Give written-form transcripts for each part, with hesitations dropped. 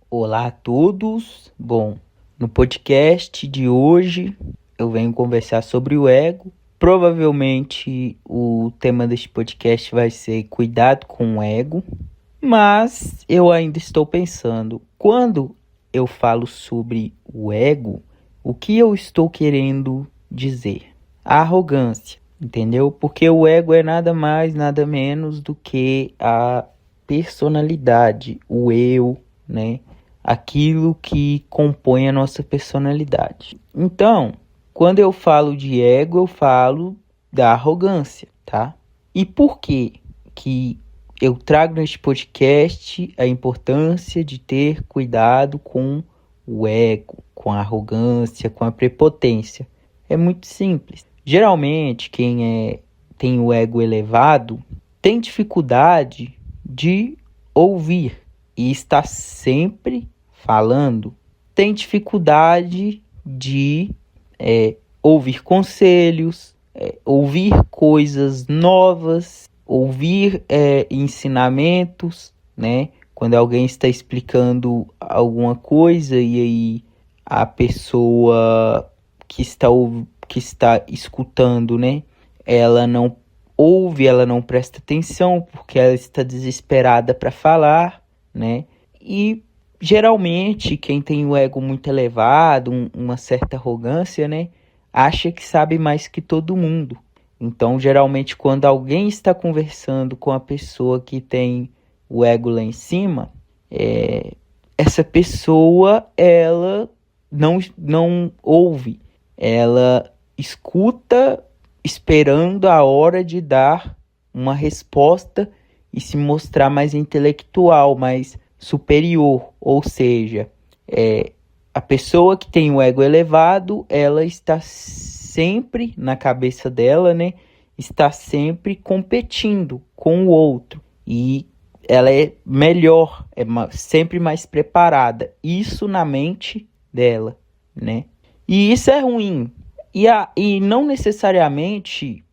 Olá a todos. Bom, no podcast de hoje eu venho conversar sobre o ego. Provavelmente o tema deste podcast vai ser cuidado com o ego, mas eu ainda estou pensando, quando eu falo sobre o ego, o que eu estou querendo dizer? A arrogância, entendeu? Porque o ego é nada mais, nada menos do que a personalidade, o eu, né? Aquilo que compõe a nossa personalidade. Então, quando eu falo de ego, eu falo da arrogância, tá? E por que eu trago neste podcast a importância de ter cuidado com o ego, com a arrogância, com a prepotência? É muito simples. Geralmente, quem tem o ego elevado tem dificuldade de ouvir e está sempre falando, tem dificuldade de ouvir conselhos, ouvir coisas novas, ouvir ensinamentos, né? Quando alguém está explicando alguma coisa e aí a pessoa que está escutando, né? Ela não ouve, ela não presta atenção porque ela está desesperada para falar, né? E geralmente quem tem o ego muito elevado, uma certa arrogância, né? Acha que sabe mais que todo mundo. Então, geralmente, quando alguém está conversando com a pessoa que tem o ego lá em cima, essa pessoa, ela não ouve. Ela escuta esperando a hora de dar uma resposta e se mostrar mais intelectual, mais superior. Ou seja, a pessoa que tem o ego elevado, ela está sempre na cabeça dela, né? Está sempre competindo com o outro. E ela é melhor, sempre mais preparada. Isso na mente dela, né? E isso é ruim. E não necessariamente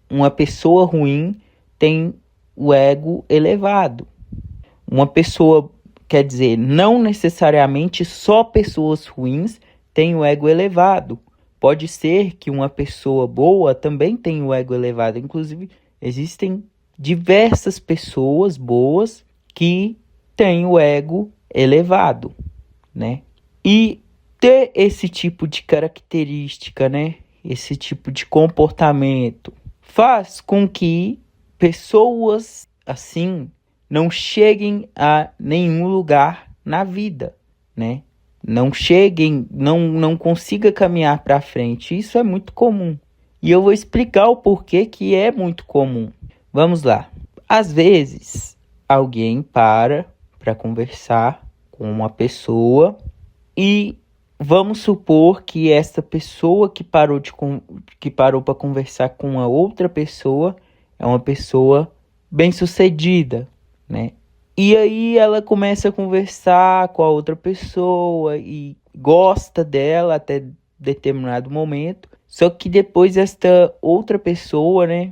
uma pessoa ruim tem o ego elevado. Uma pessoa, quer dizer, não necessariamente só pessoas ruins têm o ego elevado. Pode ser que uma pessoa boa também tenha o ego elevado. Inclusive, existem diversas pessoas boas que têm o ego elevado, né? E ter esse tipo de característica, né? Esse tipo de comportamento faz com que pessoas assim não cheguem a nenhum lugar na vida, né? Não consiga caminhar para frente. Isso é muito comum. E eu vou explicar o porquê que é muito comum. Vamos lá. Às vezes, alguém para conversar com uma pessoa e vamos supor que essa pessoa que parou para conversar com a outra pessoa é uma pessoa bem-sucedida, né? E aí ela começa a conversar com a outra pessoa e gosta dela até determinado momento. Só que depois esta outra pessoa, né,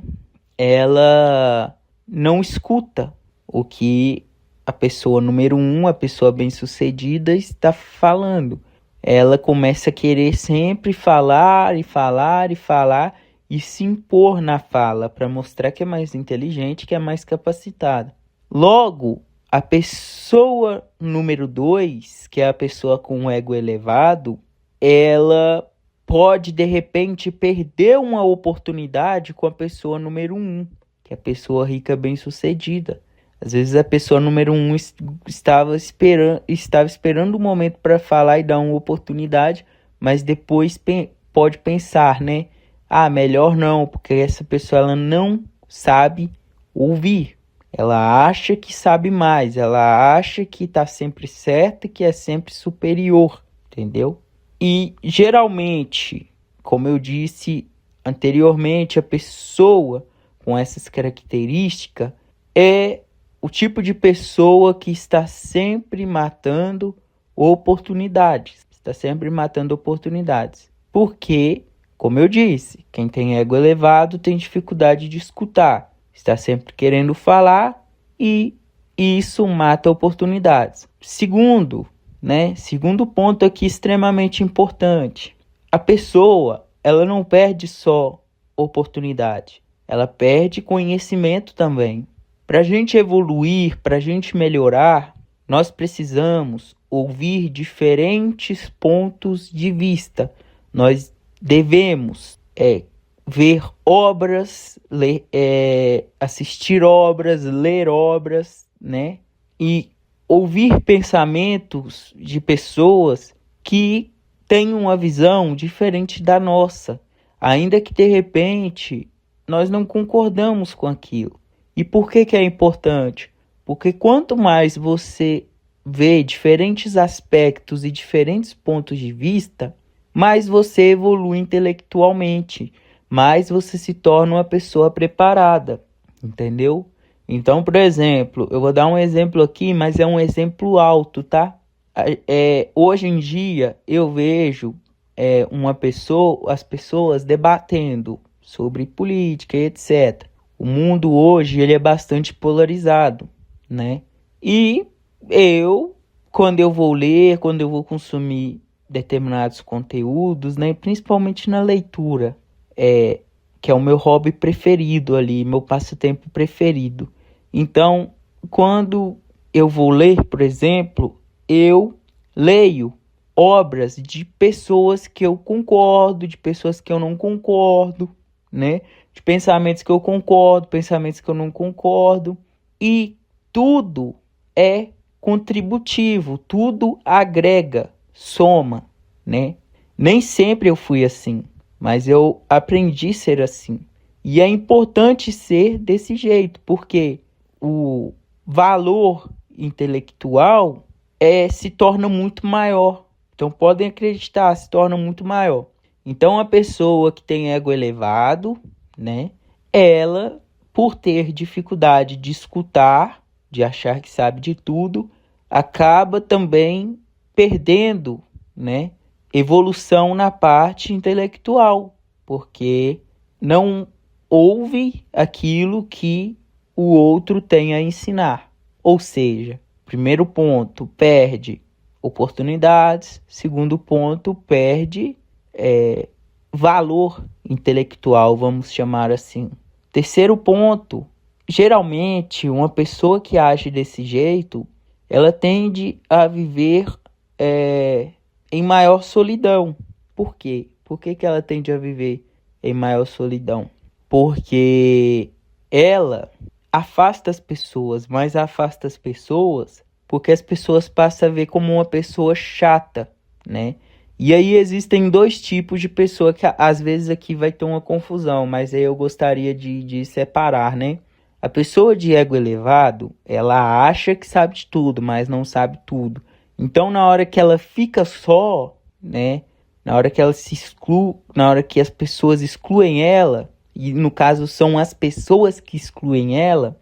ela não escuta o que a pessoa número 1, a pessoa bem-sucedida, está falando. Ela começa a querer sempre falar e se impor na fala para mostrar que é mais inteligente, que é mais capacitada. Logo, a pessoa número 2, que é a pessoa com o ego elevado, ela pode, de repente, perder uma oportunidade com a pessoa número 1, que é a pessoa rica bem-sucedida. Às vezes a pessoa número 1 estava esperando um momento para falar e dar uma oportunidade, mas depois pode pensar, né? Ah, melhor não, porque essa pessoa ela não sabe ouvir. Ela acha que sabe mais, ela acha que está sempre certa, que é sempre superior, entendeu? E geralmente, como eu disse anteriormente, a pessoa com essas características é o tipo de pessoa que está sempre matando oportunidades. Está sempre matando oportunidades. Porque, como eu disse, quem tem ego elevado tem dificuldade de escutar. Está sempre querendo falar e isso mata oportunidades. Segundo ponto aqui extremamente importante. A pessoa, ela não perde só oportunidade, ela perde conhecimento também. Para a gente evoluir, para a gente melhorar, nós precisamos ouvir diferentes pontos de vista. Nós devemos ver obras, assistir obras, ler obras, né? E ouvir pensamentos de pessoas que têm uma visão diferente da nossa, ainda que de repente nós não concordamos com aquilo. E por que é importante? Porque quanto mais você vê diferentes aspectos e diferentes pontos de vista, mais você evolui intelectualmente, mais você se torna uma pessoa preparada, entendeu? Então, por exemplo, eu vou dar um exemplo aqui, mas é um exemplo alto, tá? Hoje em dia, eu vejo as pessoas debatendo sobre política e etc. O mundo hoje ele é bastante polarizado, né? E quando eu vou ler, quando eu vou consumir determinados conteúdos, né? Principalmente na leitura, que é o meu hobby preferido ali, meu passatempo preferido. Então, quando eu vou ler, por exemplo, eu leio obras de pessoas que eu concordo, de pessoas que eu não concordo, né? De pensamentos que eu concordo, pensamentos que eu não concordo. E tudo é contributivo, tudo agrega, soma, né? Nem sempre eu fui assim, mas eu aprendi a ser assim. E é importante ser desse jeito, porque o valor intelectual se torna muito maior. Então podem acreditar, se torna muito maior. Então a pessoa que tem ego elevado, né? Ela, por ter dificuldade de escutar, de achar que sabe de tudo, acaba também perdendo, né? Evolução na parte intelectual, porque não ouve aquilo que o outro tem a ensinar. Ou seja, primeiro ponto, perde oportunidades. Segundo ponto, perde valor intelectual, vamos chamar assim. Terceiro ponto, geralmente uma pessoa que age desse jeito, ela tende a viver em maior solidão. Por quê? Por que ela tende a viver em maior solidão? Porque ela afasta as pessoas, mas afasta as pessoas porque as pessoas passam a ver como uma pessoa chata, né? E aí existem dois tipos de pessoa que às vezes aqui vai ter uma confusão, mas aí eu gostaria de separar, né? A pessoa de ego elevado, ela acha que sabe de tudo, mas não sabe tudo. Então, na hora que ela fica só, né? Na hora que ela se exclui, na hora que as pessoas excluem ela, e no caso são as pessoas que excluem ela,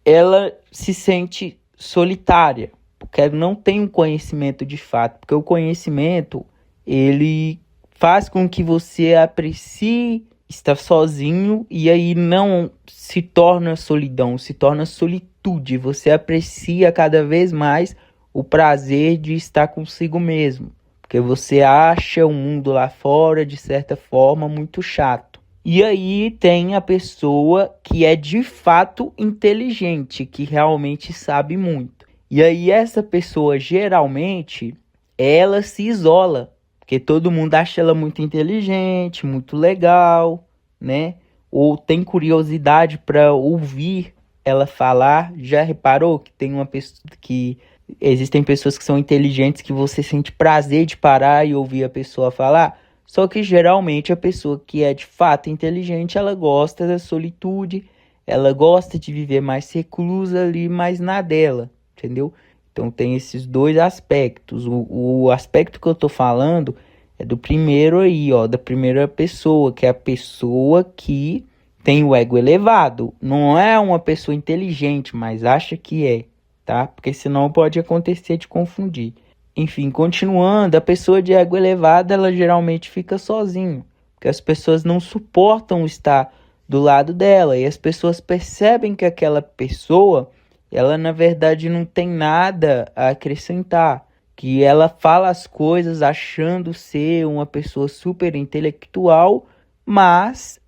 ela se sente solitária, porque ela não tem um conhecimento de fato, porque o conhecimento, ele faz com que você aprecie estar sozinho, e aí não se torna solidão, se torna solitude, você aprecia cada vez mais o prazer de estar consigo mesmo, porque você acha o mundo lá fora, de certa forma, muito chato. E aí tem a pessoa que é de fato inteligente, que realmente sabe muito. E aí essa pessoa, geralmente, ela se isola, porque todo mundo acha ela muito inteligente, muito legal, né? Ou tem curiosidade para ouvir ela falar. Já reparou que tem uma pessoa que existem pessoas que são inteligentes que você sente prazer de parar e ouvir a pessoa falar? Só que geralmente a pessoa que é de fato inteligente, ela gosta da solitude, ela gosta de viver mais reclusa ali, mais na dela, entendeu? Então tem esses dois aspectos. O aspecto que eu tô falando é do primeiro aí, ó, da primeira pessoa, que é a pessoa que tem o ego elevado. Não é uma pessoa inteligente, mas acha que é, tá? Porque senão pode acontecer de confundir. Enfim, continuando, a pessoa de ego elevado, ela geralmente fica sozinha, porque as pessoas não suportam estar do lado dela, e as pessoas percebem que aquela pessoa ela na verdade não tem nada a acrescentar, que ela fala as coisas achando ser uma pessoa super intelectual, mas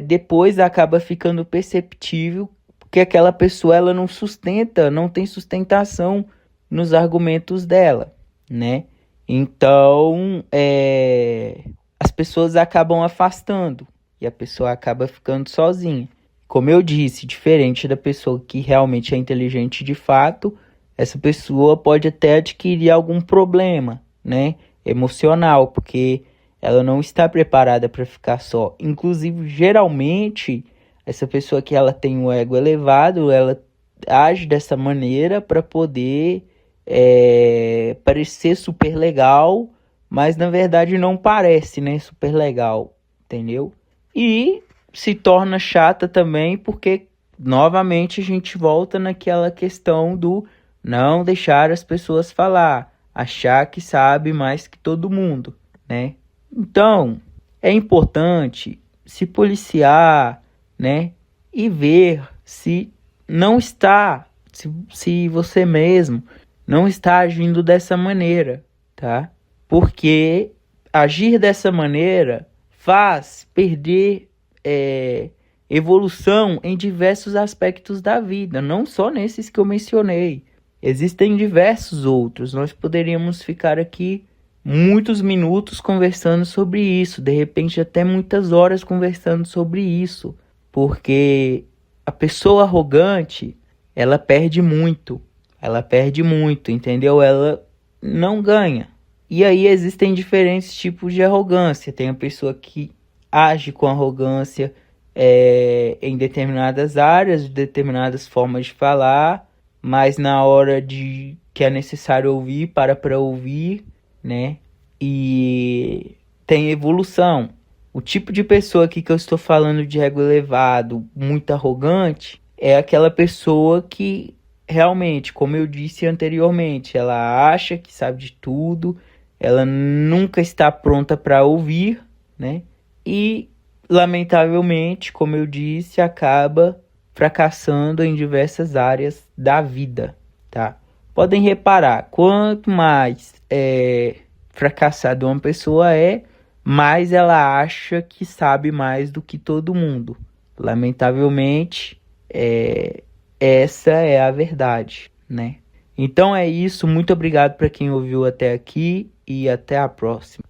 depois acaba ficando perceptível que aquela pessoa ela não tem sustentação nos argumentos dela, né? Então, as pessoas acabam afastando e a pessoa acaba ficando sozinha. Como eu disse, diferente da pessoa que realmente é inteligente de fato, essa pessoa pode até adquirir algum problema, né, emocional, porque ela não está preparada para ficar só. Inclusive, geralmente, essa pessoa que ela tem um ego elevado, ela age dessa maneira para poder parecer super legal, mas na verdade não parece, né, super legal, entendeu? E se torna chata também porque novamente a gente volta naquela questão do não deixar as pessoas falar, achar que sabe mais que todo mundo, né? Então, é importante se policiar, né? E ver se não está, se você mesmo não está agindo dessa maneira, tá? Porque agir dessa maneira faz perder evolução em diversos aspectos da vida, não só nesses que eu mencionei. Existem diversos outros. Nós poderíamos ficar aqui muitos minutos conversando sobre isso, de repente até muitas horas conversando sobre isso, porque a pessoa arrogante, ela perde muito, entendeu? Ela não ganha. E aí existem diferentes tipos de arrogância. Tem a pessoa que age com arrogância em determinadas áreas, de determinadas formas de falar, mas na hora de que é necessário ouvir, para ouvir, né? E tem evolução. O tipo de pessoa aqui que eu estou falando de ego elevado, muito arrogante, é aquela pessoa que realmente, como eu disse anteriormente, ela acha que sabe de tudo, ela nunca está pronta para ouvir, né? E, lamentavelmente, como eu disse, acaba fracassando em diversas áreas da vida, tá? Podem reparar, quanto mais fracassada uma pessoa mais ela acha que sabe mais do que todo mundo. Lamentavelmente, essa é a verdade, né? Então é isso, muito obrigado para quem ouviu até aqui e até a próxima.